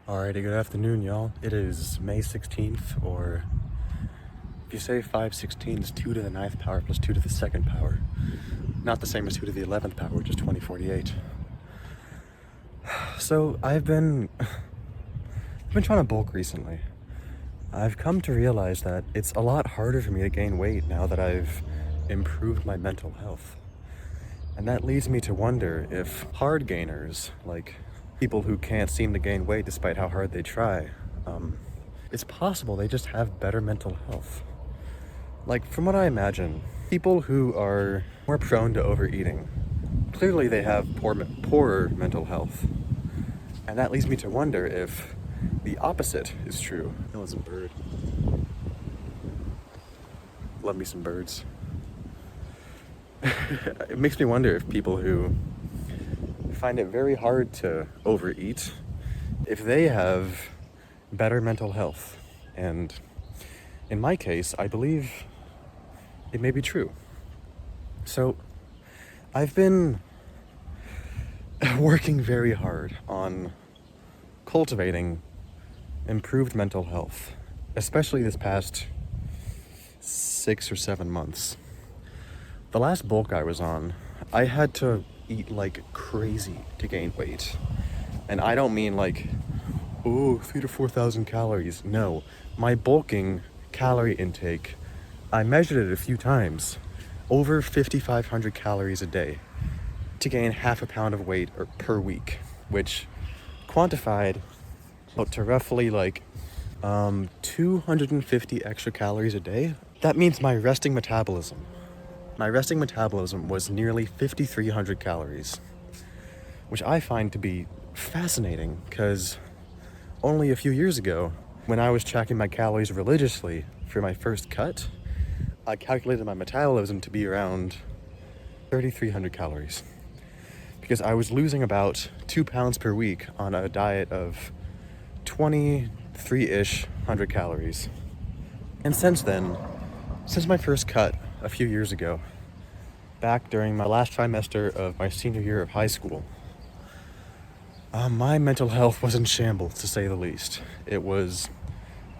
Alrighty, good afternoon, y'all. It is May 16th, or if you say 5/16, it's 2 to the 9th power plus 2 to the 2nd power. Not the same as 2 to the 11th power, which is 2048. So, I've been trying to bulk recently. I've come to realize that it's a lot harder for me to gain weight now that I've improved my mental health. And that leads me to wonder if hard gainers, like people who can't seem to gain weight despite how hard they try, it's possible they just have better mental health. Like, from what I imagine, people who are more prone to overeating, clearly they have poorer mental health. And that leads me to wonder if the opposite is true. That was a bird. Love me some birds. It makes me wonder if people who find it very hard to overeat, if they have better mental health. And in my case, I believe it may be true. So I've been working very hard on cultivating improved mental health, especially this past 6 or 7 months. The last bulk I was on, I had to eat like crazy to gain weight. And I don't mean like, 3,000 to 4,000 calories. No, my bulking calorie intake, I measured it a few times, over 5,500 calories a day to gain half a pound of weight per week, which quantified out to roughly like 250 extra calories a day. That means my resting metabolism was nearly 5,300 calories, which I find to be fascinating because only a few years ago, when I was tracking my calories religiously for my first cut, I calculated my metabolism to be around 3,300 calories because I was losing about 2 pounds per week on a diet of 23-ish hundred calories. And since my first cut a few years ago, back during my last trimester of my senior year of high school, my mental health was in shambles, to say the least. It was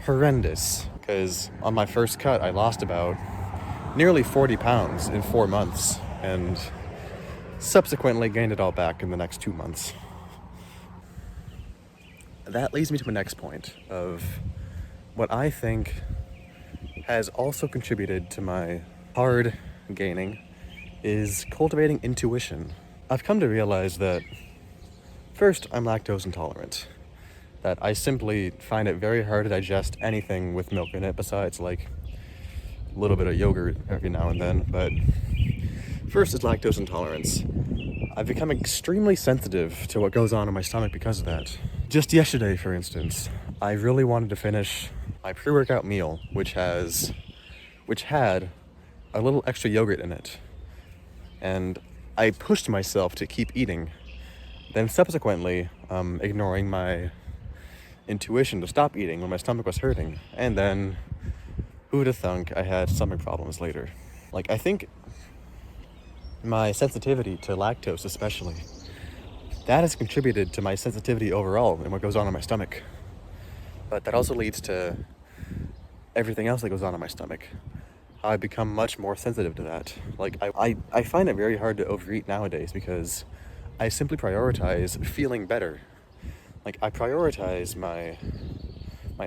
horrendous, because on my first cut, I lost about nearly 40 pounds in 4 months, and subsequently gained it all back in the next 2 months. That leads me to my next point of what I think has also contributed to my hard gaining is cultivating intuition. I've come to realize that first, I'm lactose intolerant. That I simply find it very hard to digest anything with milk in it besides like a little bit of yogurt every now and then. But first is lactose intolerance. I've become extremely sensitive to what goes on in my stomach because of that. Just yesterday, for instance, I really wanted to finish my pre-workout meal, which had a little extra yogurt in it. And I pushed myself to keep eating, then subsequently ignoring my intuition to stop eating when my stomach was hurting. And then, who'd have thunk I had stomach problems later. Like, I think my sensitivity to lactose especially, that has contributed to my sensitivity overall and what goes on in my stomach. But that also leads to everything else that goes on in my stomach. I've become much more sensitive to that. Like, I find it very hard to overeat nowadays because I simply prioritize feeling better. Like, I prioritize my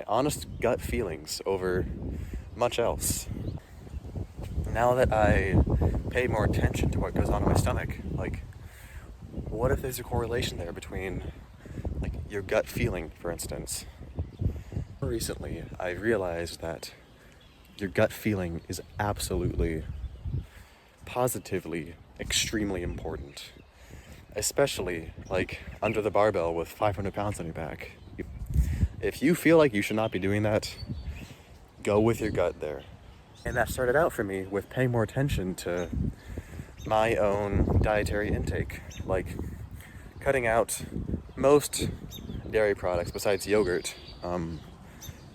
honest gut feelings over much else. Now that I pay more attention to what goes on in my stomach, like, what if there's a correlation there between, like, your gut feeling, for instance? Recently, I realized that your gut feeling is absolutely, positively, extremely important. Especially, like, under the barbell with 500 pounds on your back. If you feel like you should not be doing that, go with your gut there. And that started out for me with paying more attention to my own dietary intake. Like, cutting out most dairy products besides yogurt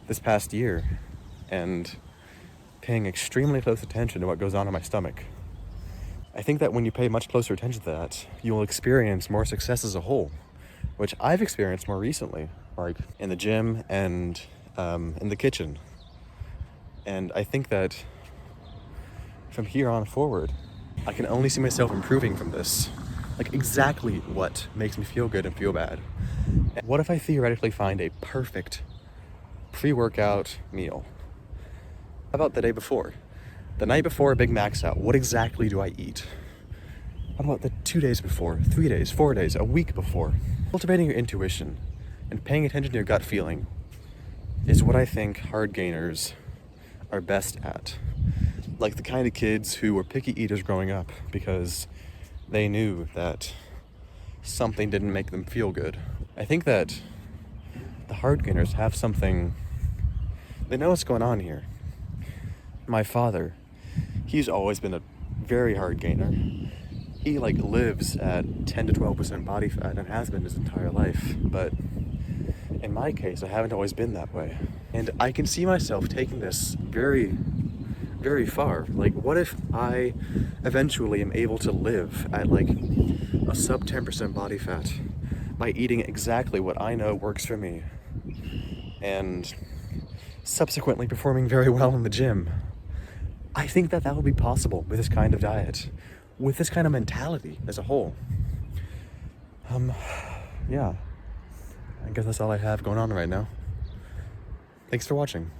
this past year. And paying extremely close attention to what goes on in my stomach. I think that when you pay much closer attention to that, you will experience more success as a whole, which I've experienced more recently. like in the gym and in the kitchen. And I think that from here on forward, I can only see myself improving from this. Like exactly what makes me feel good and feel bad. And what if I theoretically find a perfect pre-workout meal? How about the day before? The night before a Big Mac's out, what exactly do I eat? How about the 2 days before, 3 days, 4 days, a week before? Cultivating your intuition and paying attention to your gut feeling is what I think hard gainers are best at. Like the kind of kids who were picky eaters growing up because they knew that something didn't make them feel good. I think that the hard gainers have something, they know what's going on here. My father, he's always been a very hard gainer. He like lives at 10 to 12% body fat and has been his entire life. But in my case, I haven't always been that way. And I can see myself taking this very, very far. Like, what if I eventually am able to live at like a sub 10% body fat by eating exactly what I know works for me and subsequently performing very well in the gym? I think that will be possible with this kind of diet, with this kind of mentality as a whole. Yeah, I guess that's all I have going on right now. Thanks for watching.